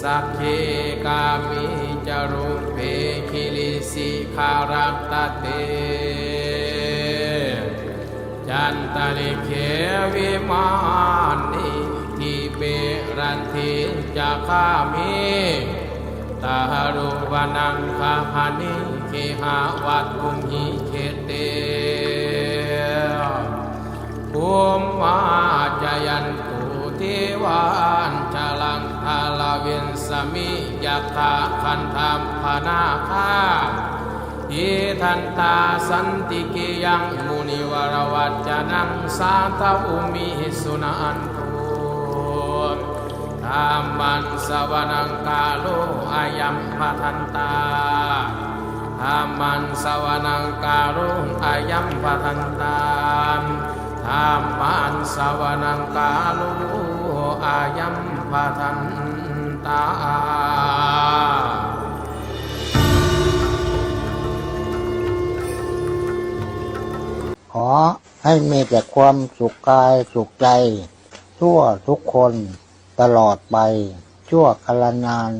สักเคกามิจารุเพคิลิสิขารัตเตจันตลิเขวิมานิทิเปรันทิจักขามิตารุวนังคาหานิเคหาวัตกุมหิเขเตภูมิมาจายันตุเทวานจลังทาลาเวนสมิยัตถาคันธามพนาคาอิทันตาสันติกิยังมุนิวรวัจจนังสาตอุมิสุนันตุธรรมันสวนังกาโลอายัมปทันตาธรรมันสวนังกาโลอายัมปทันตาธรรมันสวนังกาโลอายัมปทันตาขอให้มีแต่ความสุขกายสุขใจทั่วทุกคนตลอดไปชั่วกาลนาน